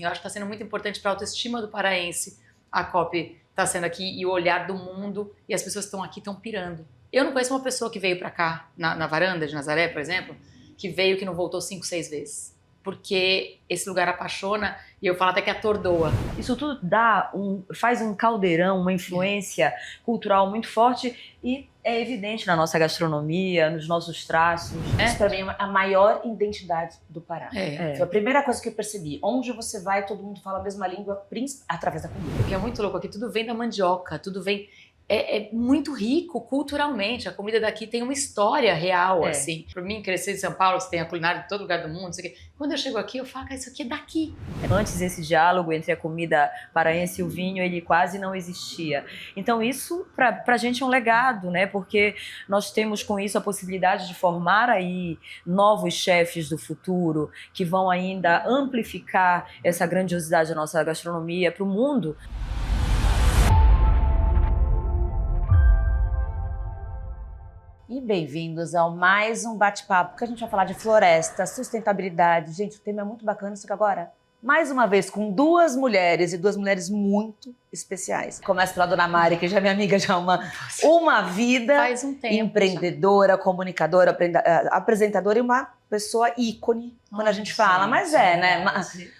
Eu acho que está sendo muito importante para a autoestima do paraense. A COP está sendo aqui e o olhar do mundo, e as pessoas que estão aqui estão pirando. Eu não conheço uma pessoa que veio para cá, na varanda de Nazaré, por exemplo, que veio que não voltou 5, 6 vezes. Porque esse lugar apaixona e eu falo até que atordoa. Isso tudo faz um caldeirão, uma influência cultural muito forte e é evidente na nossa gastronomia, nos nossos traços. Isso para mim é a maior identidade do Pará. Foi a primeira coisa que eu percebi. Onde você vai, todo mundo fala a mesma língua, através da comida. O que é muito louco aqui, tudo vem da mandioca, tudo vem... É muito rico culturalmente. A comida daqui tem uma história real, assim. Pra mim, crescer em São Paulo, você tem a culinária de todo lugar do mundo, isso aqui. Quando eu chego aqui, eu falo, cara, isso aqui é daqui. Antes, esse diálogo entre a comida paraense e o vinho, ele quase não existia. Então, isso, pra gente, é um legado, né? Porque nós temos, com isso, a possibilidade de formar aí novos chefes do futuro, que vão ainda amplificar essa grandiosidade da nossa gastronomia para o mundo. E bem-vindos ao mais um bate-papo, que a gente vai falar de floresta, sustentabilidade. Gente, o tema é muito bacana, só que agora, mais uma vez, com duas mulheres, e duas mulheres muito especiais. Começa pela Dona Mari, que já é minha amiga já há uma vida. Faz um tempo. Empreendedora, já. Comunicadora, apresentadora e uma pessoa ícone quando a gente fala. Mas né?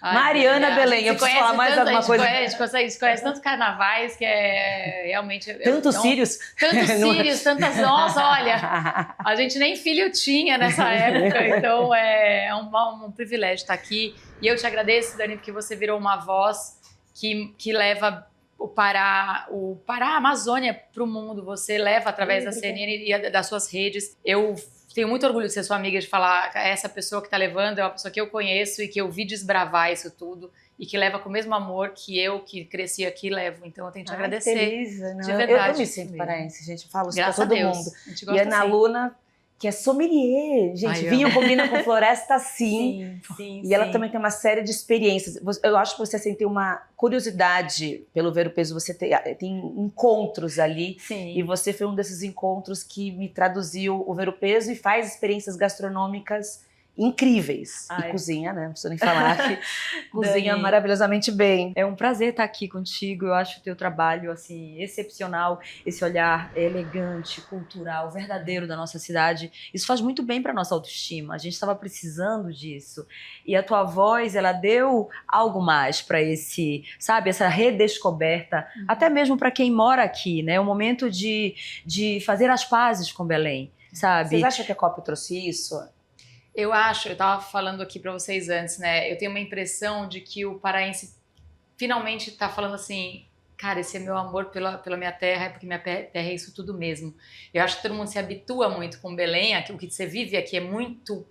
Mariana Belém, eu preciso falar mais alguma coisa? A gente conhece tantos carnavais que é realmente... Tantos círios. Tantos círios, tantas... Nossa, olha, a gente nem filho tinha nessa época, então é um privilégio estar aqui. E eu te agradeço, Dani, porque você virou uma voz que leva o Pará, a Amazônia para o mundo. Você leva através da CNN e das suas redes. Eu tenho muito orgulho de ser sua amiga, de falar essa pessoa que está levando é uma pessoa que eu conheço e que eu vi desbravar isso tudo e que leva com o mesmo amor que eu, que cresci aqui, levo. Então eu tenho que te agradecer. Feliz, de verdade. Eu me sinto paraense, gente. Eu falo isso para todo Deus. mundo. A gente E gosta a Ana Luna, que é sommelier. Gente, vinho combina com floresta, sim. E ela também tem uma série de experiências. Eu acho que você assim, tem uma curiosidade pelo Ver o Peso. Você tem encontros ali. Sim. E você foi um desses encontros que me traduziu o Ver o Peso e faz experiências gastronômicas incríveis. E cozinha, né? Não preciso nem falar que cozinha maravilhosamente bem. É um prazer estar aqui contigo. Eu acho o teu trabalho assim excepcional, esse olhar elegante, cultural, verdadeiro da nossa cidade. Isso faz muito bem para nossa autoestima. A gente estava precisando disso. E a tua voz, ela deu algo mais para essa redescoberta, até mesmo para quem mora aqui, né? É um momento de fazer as pazes com Belém, sabe? Vocês acham que a COP trouxe isso? Eu estava falando aqui para vocês antes, né? Eu tenho uma impressão de que o paraense finalmente está falando assim, cara, esse é meu amor pela minha terra, é porque minha terra é isso tudo mesmo. Eu acho que todo mundo se habitua muito com Belém, o que você vive aqui é muito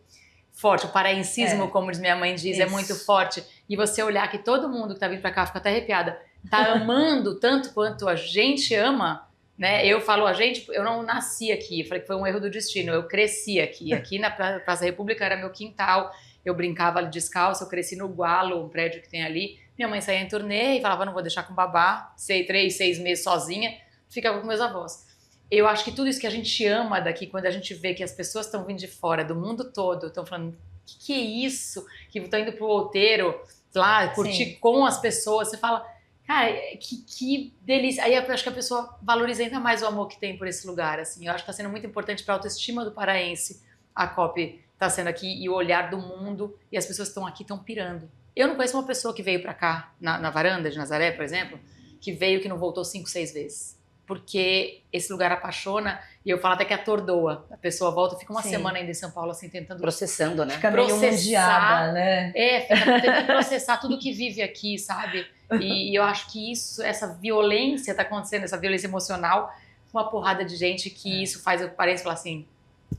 forte, o paraensismo, como minha mãe diz, é muito forte. E você olhar que todo mundo que está vindo para cá, fica até arrepiada, tá amando tanto quanto a gente ama, né? Eu falo a gente, eu não nasci aqui, eu falei que foi um erro do destino, eu cresci aqui na Praça República era meu quintal, eu brincava ali descalço, eu cresci no Gualo, um prédio que tem ali, minha mãe saía em turnê e falava, não vou deixar com babá, 3, 6 meses sozinha, ficava com meus avós. Eu acho que tudo isso que a gente ama daqui, quando a gente vê que as pessoas estão vindo de fora, do mundo todo, estão falando, que é isso? Que estão indo pro outeiro, lá, curtir com as pessoas, você fala... Cara, que delícia. Aí eu acho que a pessoa valoriza ainda mais o amor que tem por esse lugar, assim. Eu acho que está sendo muito importante para a autoestima do paraense. A COP está sendo aqui e o olhar do mundo e as pessoas que estão aqui estão pirando. Eu não conheço uma pessoa que veio para cá, na varanda de Nazaré, por exemplo, que veio que não voltou 5, 6 vezes. Porque esse lugar apaixona e eu falo até que atordoa. A pessoa volta, fica uma semana ainda em São Paulo, assim, tentando... Processando, né? Fica meio mundiada, né? Fica tentando processar tudo que vive aqui, sabe? E eu acho que essa violência está acontecendo, essa violência emocional, uma porrada de gente que isso faz o paraense falar assim,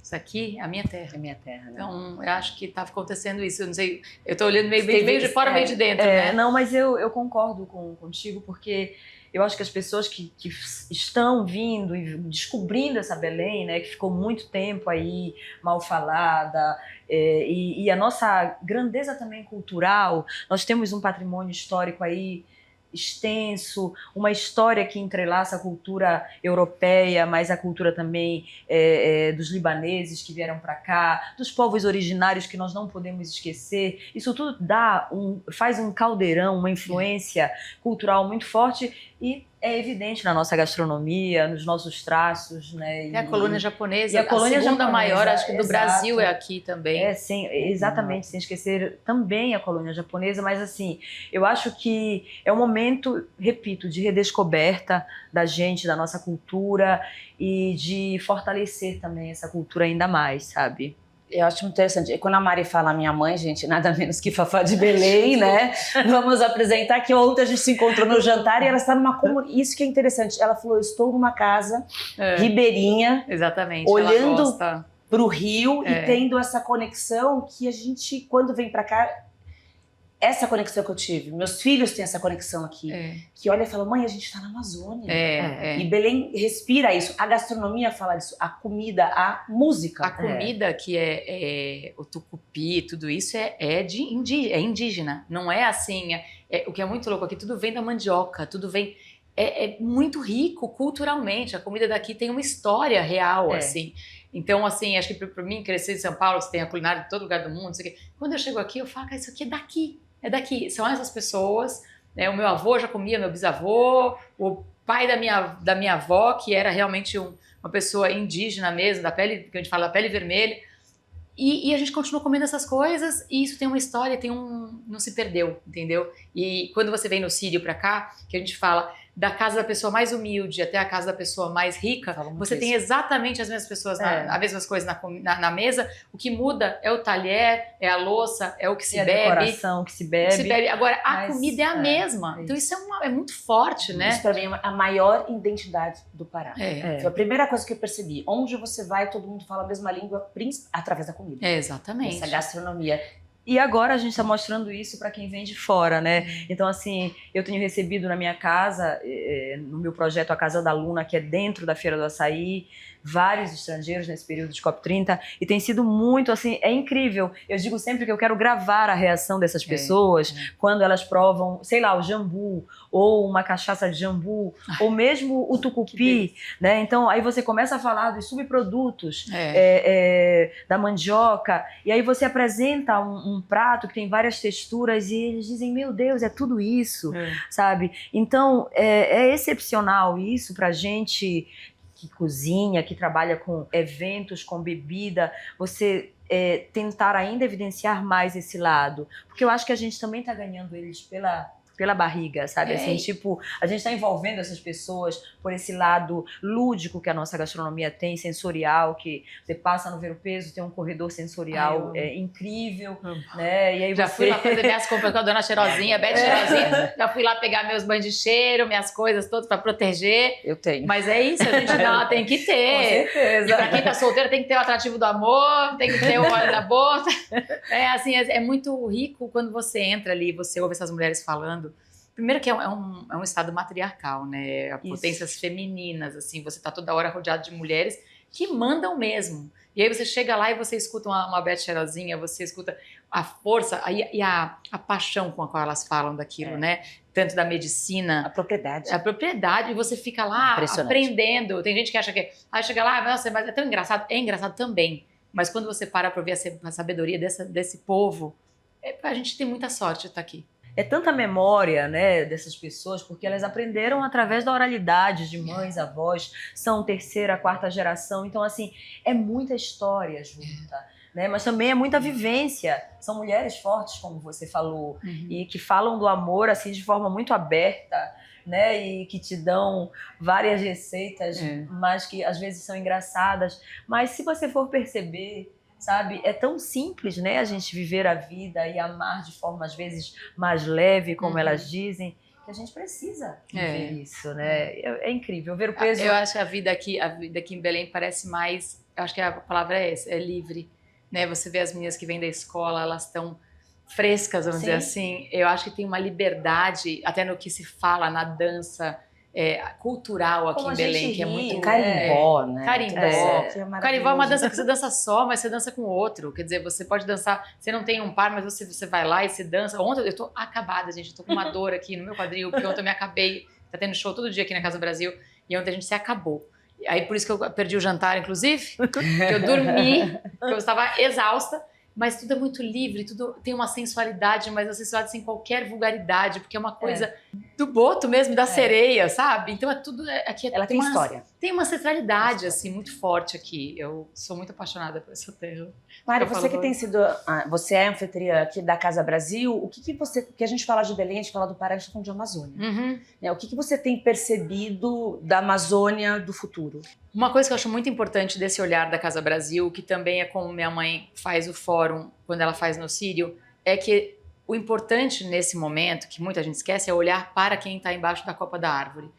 isso aqui é a minha terra. É minha terra, né? Então, eu acho que está acontecendo isso. Eu não sei, eu estou olhando meio de fora, meio de dentro, né? Não, mas eu concordo contigo, porque eu acho que as pessoas que estão vindo e descobrindo essa Belém, né, que ficou muito tempo aí mal falada, e a nossa grandeza também cultural, nós temos um patrimônio histórico aí extenso, uma história que entrelaça a cultura europeia, mas a cultura também dos libaneses que vieram para cá, dos povos originários que nós não podemos esquecer. Isso tudo faz um caldeirão, uma influência cultural muito forte e é evidente na nossa gastronomia, nos nossos traços, né? E a colônia japonesa, e a colônia segunda japonesa, maior, acho que do exato. Brasil é aqui também. Exatamente, sem esquecer também a colônia japonesa, mas assim, eu acho que é um momento, repito, de redescoberta da gente, da nossa cultura e de fortalecer também essa cultura ainda mais, sabe? Eu acho muito interessante. E quando a Mari fala minha mãe, gente, nada menos que Fafá de Belém, né? Vamos apresentar que ontem a gente se encontrou no jantar e ela está numa comunidade. Isso que é interessante. Ela falou, eu estou numa casa ribeirinha. Exatamente. Olhando para o rio e tendo essa conexão que a gente, quando vem para cá, essa conexão que eu tive. Meus filhos têm essa conexão aqui. Que olha e fala, mãe, a gente está na Amazônia. E Belém respira isso. A gastronomia fala disso. A comida, a música. A comida que é o tucupi, tudo isso é indígena. Não é assim... o que é muito louco aqui, tudo vem da mandioca, tudo vem... É muito rico culturalmente. A comida daqui tem uma história real, assim. Então, assim, acho que para mim, crescer em São Paulo, você tem a culinária de todo lugar do mundo, quando eu chego aqui, eu falo, cara, isso aqui é daqui. É daqui, são essas pessoas, né? O meu avô já comia, meu bisavô, o pai da minha avó, que era realmente uma pessoa indígena mesmo, da pele, que a gente fala, da pele vermelha, e a gente continua comendo essas coisas, e isso tem uma história, não se perdeu, entendeu? E quando você vem no Sírio pra cá, que a gente fala da casa da pessoa mais humilde até a casa da pessoa mais rica, você tem exatamente as mesmas pessoas, as mesmas coisas na mesa. O que muda é o talher, é a louça, é o que se bebe. A decoração que se bebe. Agora, a comida é a mesma. Então isso é muito forte, né? Isso pra mim é a maior identidade do Pará. Foi a primeira coisa que eu percebi. Onde você vai, todo mundo fala a mesma língua, através da comida. Exatamente. Essa gastronomia. E agora a gente está mostrando isso para quem vem de fora, né? Então, assim, eu tenho recebido na minha casa, no meu projeto A Casa da Luna, que é dentro da Feira do Açaí, vários estrangeiros nesse período de COP30, e tem sido muito, assim, é incrível. Eu digo sempre que eu quero gravar a reação dessas pessoas quando elas provam, sei lá, o jambu, ou uma cachaça de jambu, ou mesmo o tucupi, né? Então, aí você começa a falar dos subprodutos da mandioca, e aí você apresenta um prato que tem várias texturas, e eles dizem, meu Deus, é tudo isso, sabe? Então, é excepcional isso pra gente que cozinha, que trabalha com eventos, com bebida, você tentar ainda evidenciar mais esse lado. Porque eu acho que a gente também está ganhando eles pela barriga, sabe? Assim, tipo, a gente está envolvendo essas pessoas por esse lado lúdico que a nossa gastronomia tem, sensorial, que você passa no Ver o Peso, tem um corredor sensorial incrível, né? E aí já fui lá fazer minhas compras com a dona Cheirosinha, Beth Cheirosinha, já fui lá pegar meus banhos de cheiro, minhas coisas todas para proteger. Eu tenho. Mas é isso, a gente tem que ter. Com certeza. E pra quem tá solteiro tem que ter o atrativo do amor, tem que ter o óleo da bolsa. Assim, é muito rico quando você entra ali, você ouve essas mulheres falando. Primeiro que é um estado matriarcal, né? Potências femininas, assim, você tá toda hora rodeado de mulheres que mandam mesmo. E aí você chega lá e você escuta uma Beth Cheirosinha, você escuta a força e a paixão com a qual elas falam daquilo, né? Tanto da medicina. A propriedade. A propriedade, e você fica lá aprendendo. Tem gente que acha que... chega lá, nossa, mas é tão engraçado. É engraçado também. Mas quando você para ouvir a sabedoria desse povo, a gente tem muita sorte de estar aqui. É tanta memória, né, dessas pessoas, porque elas aprenderam através da oralidade de mães, avós, são terceira, quarta geração. Então, assim, é muita história junta, né? Mas também é muita vivência. São mulheres fortes, como você falou, e que falam do amor assim de forma muito aberta, né? E que te dão várias receitas, mas que às vezes são engraçadas. Mas se você for perceber, sabe, é tão simples, né, a gente viver a vida e amar de forma às vezes mais leve, como elas dizem, que a gente precisa viver isso, né? É incrível ver o peso. Eu acho que a vida aqui em Belém parece mais, eu acho que a palavra é essa, é livre, né? Você vê as meninas que vêm da escola, elas estão frescas, vamos dizer assim. Eu acho que tem uma liberdade, até no que se fala, na dança, cultural aqui Como em a Belém, gente que é ri, muito... Carimbó, né? Carimbó. Que é Carimbó é uma maravilhoso. dança que você dança só, mas você dança com outro. Quer dizer, você pode dançar, você não tem um par, mas você vai lá e você dança. Ontem eu tô acabada, gente, eu tô com uma dor aqui no meu quadril, porque ontem eu me acabei, tá tendo show todo dia aqui na Casa Brasil, e ontem a gente se acabou. Aí por isso que eu perdi o jantar, inclusive, que eu dormi, que eu estava exausta. Mas tudo é muito livre, tudo tem uma sensualidade, mas uma sensualidade sem qualquer vulgaridade, porque é uma coisa do boto mesmo, da sereia, sabe? Então aqui Ela tem história. Tem uma ancestralidade, assim, muito forte aqui. Eu sou muito apaixonada por essa terra. Mari, você que tem sido... você é anfitriã aqui da Casa Brasil, o que você... Porque a gente fala de Belém, a gente fala do Pará, a gente tá falando de Amazônia. Uhum. Né? O que você tem percebido da Amazônia do futuro? Uma coisa que eu acho muito importante desse olhar da Casa Brasil, que também é como minha mãe faz o fórum quando ela faz no Sírio, é que o importante nesse momento, que muita gente esquece, é olhar para quem está embaixo da copa da árvore.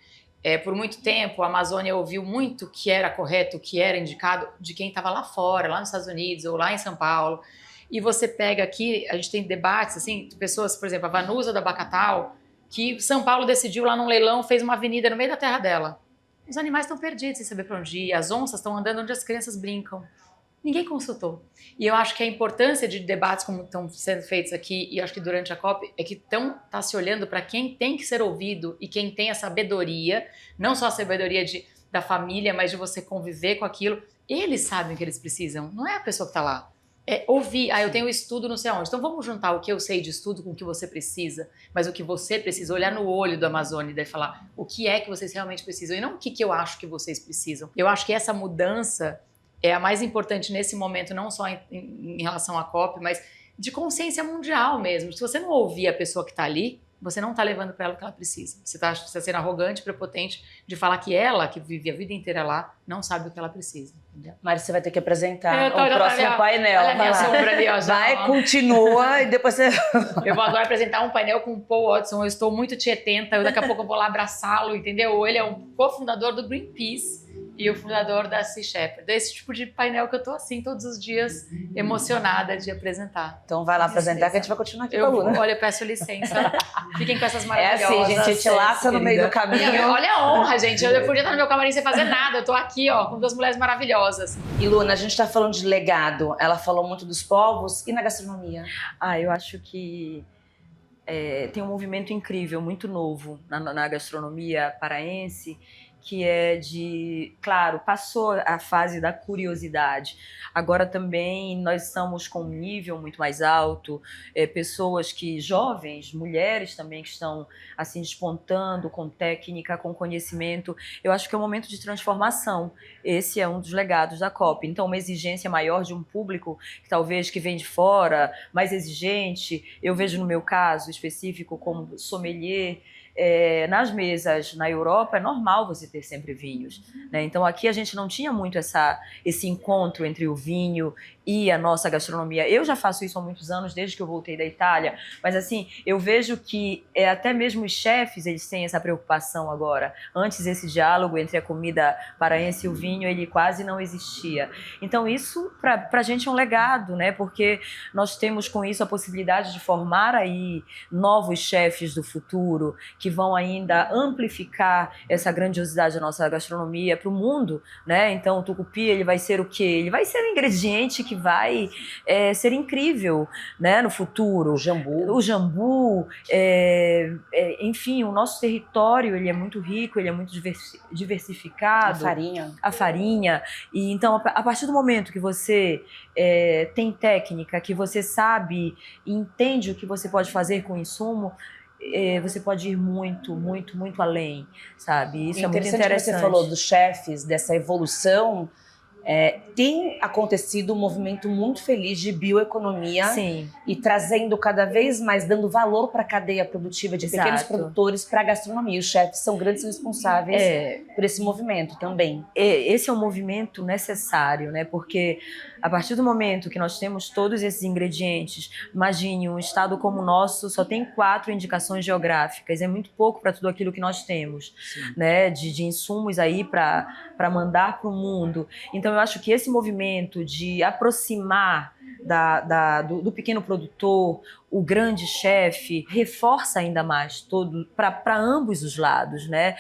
Por muito tempo, a Amazônia ouviu muito o que era correto, o que era indicado de quem estava lá fora, lá nos Estados Unidos ou lá em São Paulo. E você pega aqui, a gente tem debates, assim, de pessoas, por exemplo, a Vanusa da Bacatal, que São Paulo decidiu lá num leilão, fez uma avenida no meio da terra dela. Os animais estão perdidos sem saber para onde ir, as onças estão andando onde as crianças brincam. Ninguém consultou. E eu acho que a importância de debates como estão sendo feitos aqui, e acho que durante a COP, é que está se olhando para quem tem que ser ouvido e quem tem a sabedoria, não só a sabedoria da família, mas de você conviver com aquilo. Eles sabem o que eles precisam, não é a pessoa que está lá. É ouvir, eu tenho estudo não sei aonde. Então vamos juntar o que eu sei de estudo com o que você precisa, mas o que você precisa, olhar no olho do Amazônia e daí falar o que é que vocês realmente precisam e não o que eu acho que vocês precisam. Eu acho que essa mudança é a mais importante nesse momento, não só em relação à COP, mas de consciência mundial mesmo. Se você não ouvir a pessoa que está ali, você não está levando para ela o que ela precisa. Você está sendo arrogante, prepotente de falar que ela, que vive a vida inteira lá, não sabe o que ela precisa. Entendeu? Mari, você vai ter que apresentar o já próximo painel. Olha a minha sombra ali, ó. Vai, continua e depois você... Eu vou agora apresentar um painel com o Paul Watson. Eu estou muito tietenta, daqui a pouco eu vou lá abraçá-lo, entendeu? Ele é o cofundador do Greenpeace e o fundador da Sea Shepherd. É esse tipo de painel que eu tô assim todos os dias emocionada de apresentar. Então vai lá apresentar que a gente vai continuar aqui com a Luna. Olha, eu peço licença. Fiquem com essas maravilhosas. É assim, gente, a gente laça no meio do caminho. Olha a honra, gente. Eu podia estar no meu camarim sem fazer nada. Eu tô aqui, ó, com duas mulheres maravilhosas. E Luna, a gente tá falando de legado. Ela falou muito dos povos e na gastronomia. Eu acho que tem um movimento incrível, muito novo na gastronomia paraense, que é claro, passou a fase da curiosidade. Agora também nós estamos com um nível muito mais alto, pessoas jovens, mulheres também que estão assim despontando com técnica, com conhecimento. Eu acho que é um momento de transformação. Esse é um dos legados da COP. Então, uma exigência maior de um público que talvez que vem de fora, mais exigente. Eu vejo no meu caso específico como sommelier. Nas mesas na Europa é normal você ter sempre vinhos, né? Então aqui a gente não tinha muito esse encontro entre o vinho e a nossa gastronomia. Eu já faço isso há muitos anos, desde que eu voltei da Itália, mas assim, eu vejo que até mesmo os chefes, eles têm essa preocupação agora. Antes esse diálogo entre a comida paraense e o vinho, ele quase não existia. Então isso pra gente é um legado, né? Porque nós temos com isso a possibilidade de formar aí novos chefes do futuro, que vão ainda amplificar essa grandiosidade da nossa gastronomia para o mundo, né? Então o tucupi, ele vai ser o quê? Ele vai ser um ingrediente que vai ser incrível, né, no futuro. O jambu, enfim, o nosso território, ele é muito rico, ele é muito diversificado. A farinha. E então, a partir do momento que você tem técnica, que você sabe e entende o que você pode fazer com o insumo, você pode ir muito, muito, muito além, sabe? Isso é muito interessante. Que você falou dos chefes, dessa evolução. Tem acontecido um movimento muito feliz de bioeconomia. Sim. E trazendo cada vez mais, dando valor para a cadeia produtiva de pequenos produtores para a gastronomia. Os chefes são grandes responsáveis por esse movimento também. Esse é um movimento necessário, né? Porque a partir do momento que nós temos todos esses ingredientes, imagine, um estado como o nosso só tem 4 indicações geográficas, é muito pouco para tudo aquilo que nós temos, né? De insumos aí para mandar para o mundo. Então eu acho que esse movimento de aproximar do pequeno produtor, o grande chefe reforça ainda mais todo para ambos os lados, né?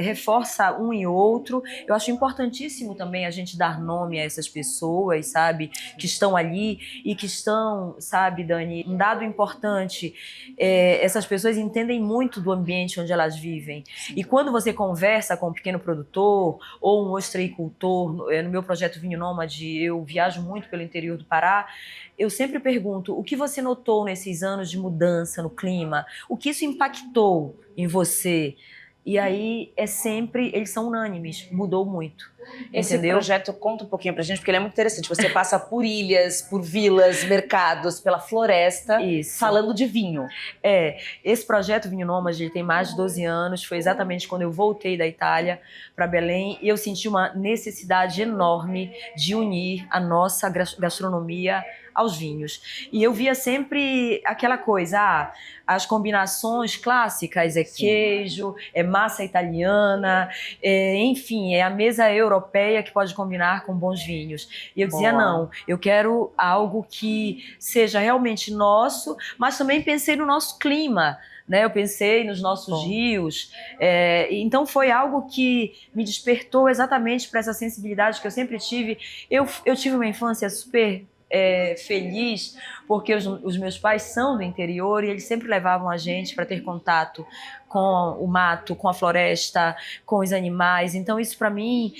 Reforça um e outro. Eu acho importantíssimo também a gente dar nome a essas pessoas, sabe, que estão ali e que estão, sabe, Dani, um dado importante, essas pessoas entendem muito do ambiente onde elas vivem. E quando você conversa com um pequeno produtor ou um ostreicultor, no meu projeto Vinho Nômade, eu viajo muito pelo interior do Pará, eu sempre pergunto, o que você notou nesses anos de mudança no clima? O que isso impactou em você? E aí eles são unânimes, mudou muito. Esse Entendeu? projeto conta um pouquinho pra gente, porque ele é muito interessante. Você passa por ilhas, por vilas, mercados, pela floresta, Isso. falando de vinho. Esse projeto Vinho Nômade tem mais de 12 anos, foi exatamente quando eu voltei da Itália para Belém e eu senti uma necessidade enorme de unir a nossa gastronomia aos vinhos. E eu via sempre aquela coisa, as combinações clássicas, queijo, massa italiana, enfim, a mesa europeia que pode combinar com bons vinhos. E eu dizia, não, eu quero algo que seja realmente nosso, mas também pensei no nosso clima, né? Eu pensei nos nossos rios, então foi algo que me despertou exatamente para essa sensibilidade que eu sempre tive. Eu tive uma infância super feliz, porque os meus pais são do interior e eles sempre levavam a gente para ter contato com o mato, com a floresta, com os animais. Então isso para mim,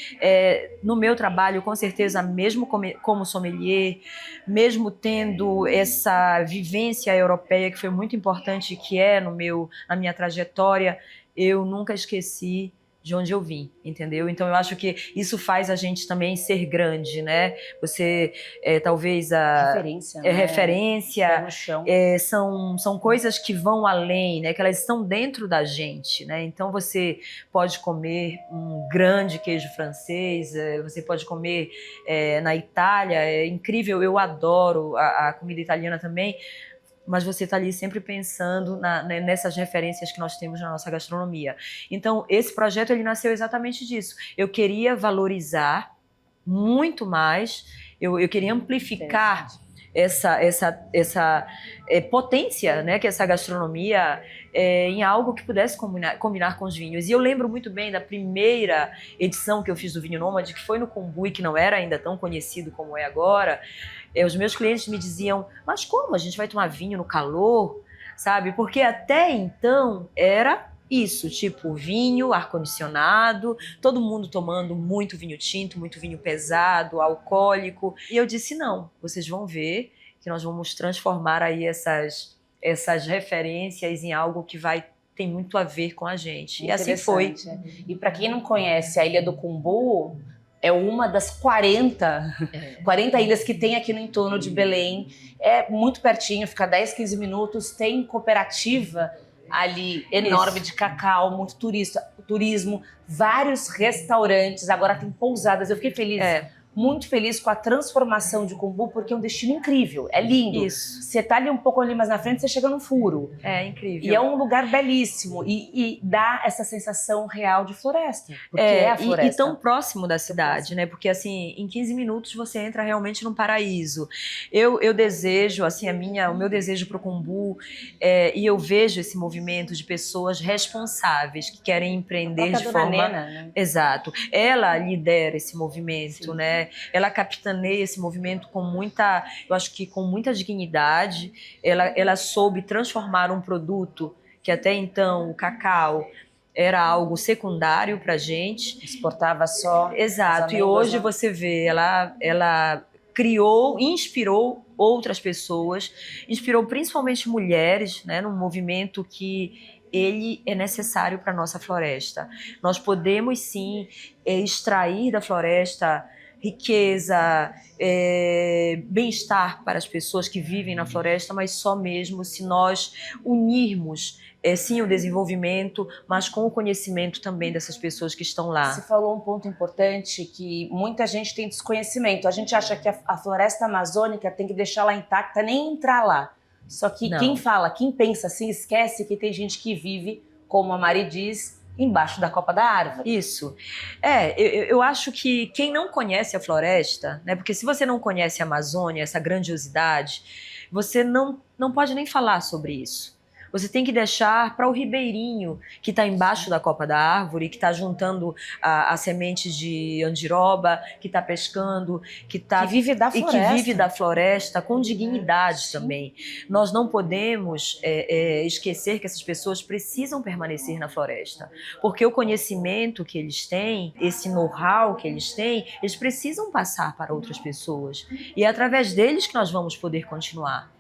no meu trabalho, com certeza, mesmo como sommelier, mesmo tendo essa vivência europeia que foi muito importante, que na minha trajetória, eu nunca esqueci de onde eu vim, entendeu? Então eu acho que isso faz a gente também ser grande, né? Você talvez referência, né? Referência, pé no chão. São coisas que vão além, né? Que elas estão dentro da gente, né? Então você pode comer um grande queijo francês, você pode comer na Itália, é incrível, eu adoro a comida italiana também, mas você está ali sempre pensando nessas referências que nós temos na nossa gastronomia. Então, esse projeto ele nasceu exatamente disso. Eu queria valorizar muito mais, eu queria amplificar essa potência, né, que essa gastronomia em algo que pudesse combinar com os vinhos. E eu lembro muito bem da primeira edição que eu fiz do Vinho Nômade, que foi no Cumbuí, que não era ainda tão conhecido como é agora. Os meus clientes me diziam, mas como a gente vai tomar vinho no calor, sabe? Porque até então era isso, tipo vinho, ar-condicionado, todo mundo tomando muito vinho tinto, muito vinho pesado, alcoólico. E eu disse, não, vocês vão ver que nós vamos transformar aí essas referências em algo que tem muito a ver com a gente. E assim foi. E para quem não conhece a Ilha do Cumbu, é uma das 40 ilhas que tem aqui no entorno de Belém. É muito pertinho, fica 10, 15 minutos. Tem cooperativa ali enorme de cacau, muito turismo, vários restaurantes. Agora tem pousadas. Eu fiquei feliz. Muito feliz com a transformação de Cumbu, porque é um destino incrível, é lindo. Isso. Você tá ali um pouco ali mais na frente, você chega no furo. É incrível. E é um lugar belíssimo e dá essa sensação real de floresta, porque é a floresta. E tão próximo da cidade, né? Porque assim, em 15 minutos você entra realmente num paraíso. Eu desejo, assim, o meu desejo pro Cumbu, e eu vejo esse movimento de pessoas responsáveis que querem empreender de forma... Nena, né? Exato. Ela lidera esse movimento, né? Ela capitaneia esse movimento com muita dignidade. Ela soube transformar um produto que até então, o cacau, era algo secundário para a gente. Exportava só. Exato. E hoje você vê, ela criou, inspirou outras pessoas, inspirou principalmente mulheres, né, num movimento que ele é necessário para a nossa floresta. Nós podemos sim extrair da floresta riqueza, bem-estar para as pessoas que vivem na floresta, mas só mesmo se nós unirmos, sim, o desenvolvimento, mas com o conhecimento também dessas pessoas que estão lá. Você falou um ponto importante que muita gente tem desconhecimento. A gente acha que a floresta amazônica tem que deixar lá intacta, nem entrar lá. Só que quem pensa assim, esquece que tem gente que vive, como a Mari diz, embaixo da copa da árvore. Isso. Eu acho que quem não conhece a floresta, né? Porque se você não conhece a Amazônia, essa grandiosidade, você não pode nem falar sobre isso. Você tem que deixar para o ribeirinho que está embaixo da copa da árvore, que está juntando a semente de andiroba, que está pescando, que vive da floresta. E que vive da floresta com dignidade também. Nós não podemos esquecer que essas pessoas precisam permanecer na floresta, porque o conhecimento que eles têm, esse know-how que eles têm, eles precisam passar para outras pessoas. E é através deles que nós vamos poder continuar.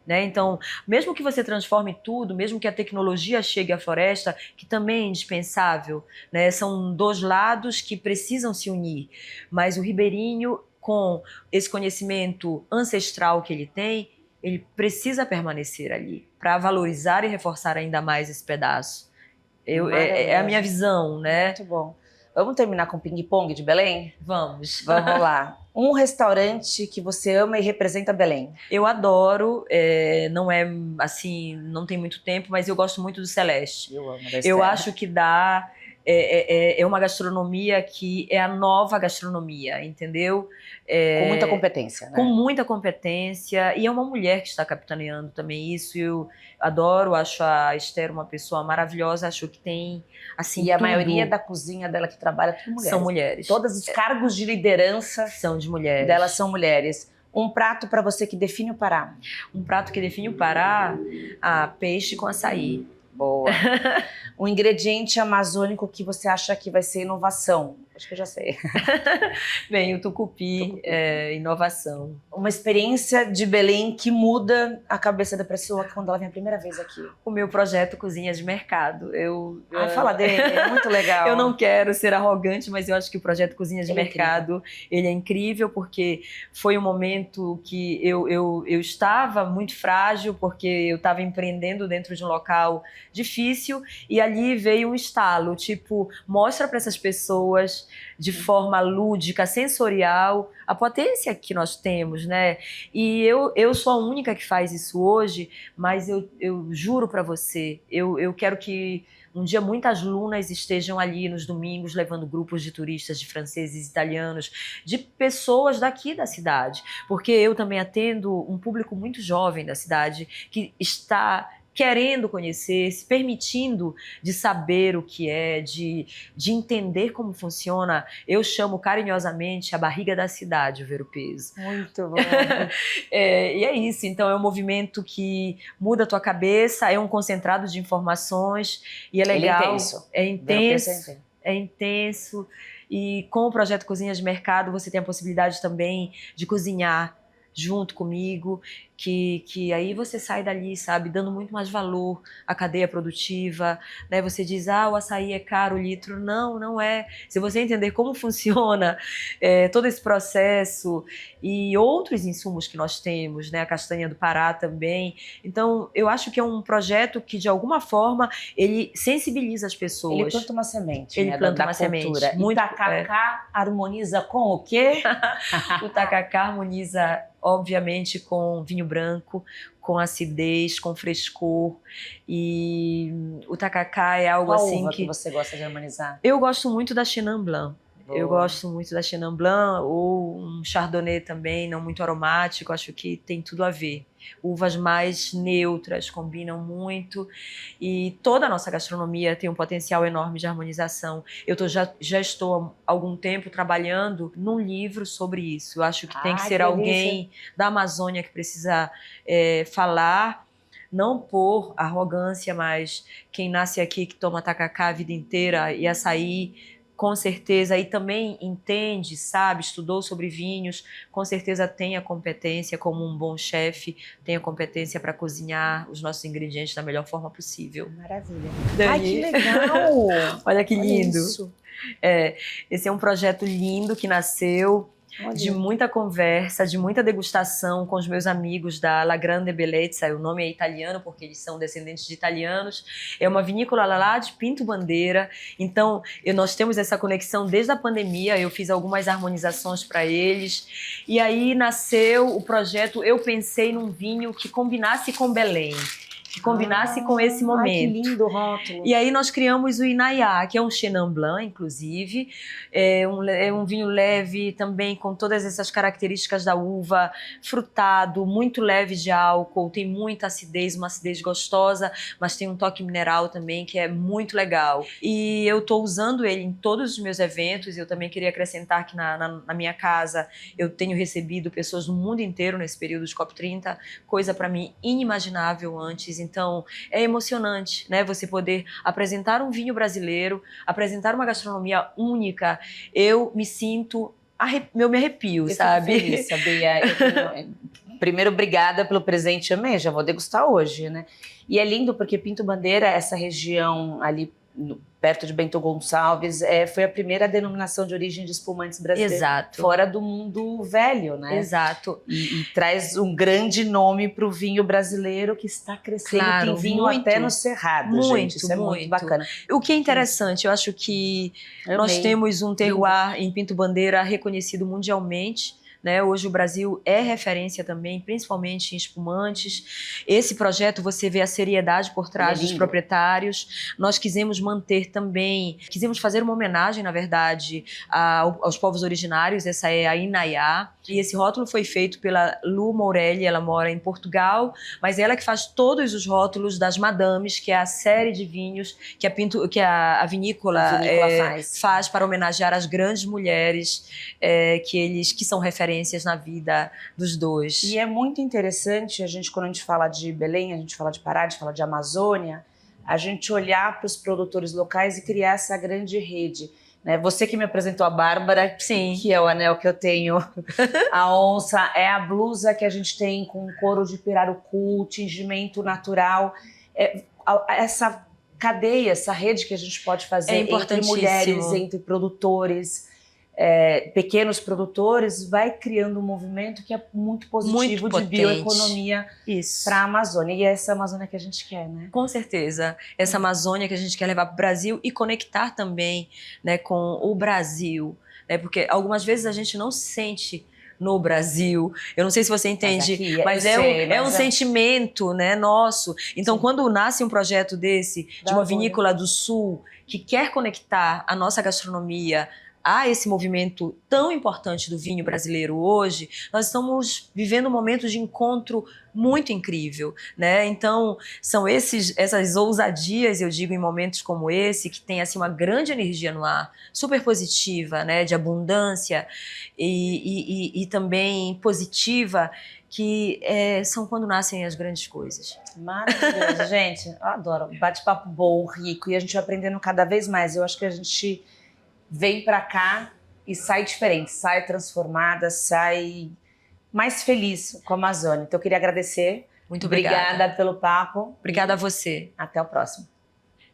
Né? Então, mesmo que você transforme tudo, mesmo que a tecnologia chegue à floresta, que também é indispensável, né? São dois lados que precisam se unir, mas o ribeirinho, com esse conhecimento ancestral que ele tem, ele precisa permanecer ali para valorizar e reforçar ainda mais esse pedaço. É a minha visão, né? Muito bom. Vamos terminar com o ping-pong de Belém? Vamos. Vamos lá. Um restaurante que você ama e representa Belém. Eu adoro, não é assim, não tem muito tempo, mas eu gosto muito do Celeste. Eu amo. Eu acho que dá... É uma gastronomia que é a nova gastronomia, entendeu? Com muita competência, né? Com muita competência, e é uma mulher que está capitaneando também isso. Eu adoro, acho a Esther uma pessoa maravilhosa, acho que tem assim. E a maioria da cozinha dela que trabalha são mulheres. São mulheres. Todos os cargos de liderança são de mulheres. Delas são mulheres. Um prato para você que define o Pará. Um prato que define o Pará, peixe com açaí. Boa. Um ingrediente amazônico que você acha que vai ser inovação? Acho que eu já sei. Bem, o tucupi é inovação. Uma experiência de Belém que muda a cabeça da pessoa quando ela vem a primeira vez aqui. O meu projeto Cozinhas de Mercado. Fala dele, é muito legal. Eu não quero ser arrogante, mas eu acho que o projeto Cozinhas de Mercado, ele é incrível, porque foi um momento que eu estava muito frágil, porque eu estava empreendendo dentro de um local difícil, e ali veio um estalo, tipo, mostra para essas pessoas de forma lúdica, sensorial, a potência que nós temos, né? E eu sou a única que faz isso hoje, mas eu juro para você, eu quero que um dia muitas lunas estejam ali nos domingos levando grupos de turistas, de franceses, italianos, de pessoas daqui da cidade, porque eu também atendo um público muito jovem da cidade que está querendo conhecer, se permitindo de saber o que é, de entender como funciona. Eu chamo carinhosamente a barriga da cidade, o Ver-o-Peso. Muito bom. E é isso, então é um movimento que muda a tua cabeça, é um concentrado de informações e é legal. É intenso. É intenso. E com o projeto Cozinhas de Mercado, você tem a possibilidade também de cozinhar junto comigo, que aí você sai dali, sabe, dando muito mais valor à cadeia produtiva, né? Você diz, o açaí é caro o litro. Não é. Se você entender como funciona todo esse processo e outros insumos que nós temos, né? A castanha do Pará também. Então, eu acho que é um projeto que, de alguma forma, ele sensibiliza as pessoas. Ele planta uma semente, ele planta uma cultura. Semente. Muito, tacacá harmoniza com o quê? O tacacá harmoniza, obviamente, com vinho branco, com acidez, com frescor. E o tacacá é algo Qual assim uva que você gosta de harmonizar? Eu gosto muito da Chenin Blanc. Boa. Eu gosto muito da Chenin Blanc, ou um Chardonnay também, não muito aromático, acho que tem tudo a ver. Uvas mais neutras combinam muito, e toda a nossa gastronomia tem um potencial enorme de harmonização. Eu já estou há algum tempo trabalhando num livro sobre isso. Eu acho que tem que ser alguém da Amazônia que precisa falar, não por arrogância, mas quem nasce aqui, que toma tacacá a vida inteira e açaí, com certeza, e também entende, sabe, estudou sobre vinhos, com certeza tem a competência como um bom chefe, tem a competência para cozinhar os nossos ingredientes da melhor forma possível. Maravilha. Dani. Ai, que legal! Olha que lindo. Olha isso. Esse é um projeto lindo que nasceu de muita conversa, de muita degustação com os meus amigos da La Grande Bellezza. O nome é italiano porque eles são descendentes de italianos. É uma vinícola lá de Pinto Bandeira. Então, nós temos essa conexão desde a pandemia. Eu fiz algumas harmonizações para eles. E aí nasceu o projeto. Eu pensei num vinho que combinasse com Belém. que combinasse com esse momento. Ai, que lindo o rótulo. E aí nós criamos o Inaiá, que é um Chenin Blanc, inclusive. É um vinho leve também, com todas essas características da uva, frutado, muito leve de álcool, tem muita acidez, uma acidez gostosa, mas tem um toque mineral também, que é muito legal. E eu estou usando ele em todos os meus eventos. Eu também queria acrescentar que na minha casa eu tenho recebido pessoas do mundo inteiro nesse período de COP30, coisa para mim inimaginável antes. Então é emocionante, né? Você poder apresentar um vinho brasileiro, apresentar uma gastronomia única. Eu me sinto, eu me arrepio, sabe? Fico feliz, sabia? Primeiro, obrigada pelo presente, amei, já vou degustar hoje, né? E é lindo porque Pinto Bandeira, essa região ali perto de Bento Gonçalves, foi a primeira denominação de origem de espumantes brasileiros. Exato. Fora do mundo velho, né? Exato. E traz um grande nome para o vinho brasileiro que está crescendo. Claro, tem vinho muito, até no Cerrado, muito, gente. Isso é muito bacana. O que é interessante, eu acho que nós temos um terroir em Pinto Bandeira reconhecido mundialmente. Né? Hoje o Brasil é referência também, principalmente em espumantes. Esse projeto, você vê a seriedade por trás dos proprietários. Nós quisemos manter também, quisemos fazer uma homenagem, na verdade, aos povos originários. Essa é a Inaiá. E esse rótulo foi feito pela Lu Morelli, ela mora em Portugal, mas ela que faz todos os rótulos das Madames, que é a série de vinhos que a vinícola faz para homenagear as grandes mulheres que são referências na vida dos dois. E é muito interessante, quando a gente fala de Belém, a gente fala de Pará, a gente fala de Amazônia, a gente olhar para os produtores locais e criar essa grande rede. Né? Você que me apresentou a Bárbara, sim, que é o anel que eu tenho, a onça, é a blusa que a gente tem com couro de pirarucu, tingimento natural, essa cadeia, essa rede que a gente pode fazer entre mulheres, entre produtores, pequenos produtores, vai criando um movimento que é muito positivo de bioeconomia para a Amazônia. E é essa Amazônia que a gente quer, né? Com certeza. Essa Amazônia que a gente quer levar para o Brasil e conectar também, né, com o Brasil. Né? Porque algumas vezes a gente não se sente no Brasil. Eu não sei se você entende, mas é um sentimento, né, nosso. Então, quando nasce um projeto desse, de uma vinícola do Sul, que quer conectar a nossa gastronomia a esse movimento tão importante do vinho brasileiro hoje, nós estamos vivendo um momento de encontro muito incrível, né? Então, são essas ousadias, eu digo, em momentos como esse, que tem assim, uma grande energia no ar, super positiva, né? De abundância e também positiva, que são quando nascem as grandes coisas. Maravilhoso, gente. Eu adoro. Bate-papo bom, rico, e a gente vai aprendendo cada vez mais. Eu acho que a gente vem pra cá e sai diferente, sai transformada, sai mais feliz com a Amazônia. Então eu queria agradecer. Muito obrigada. Obrigada pelo papo. Obrigada a você. Até o próximo.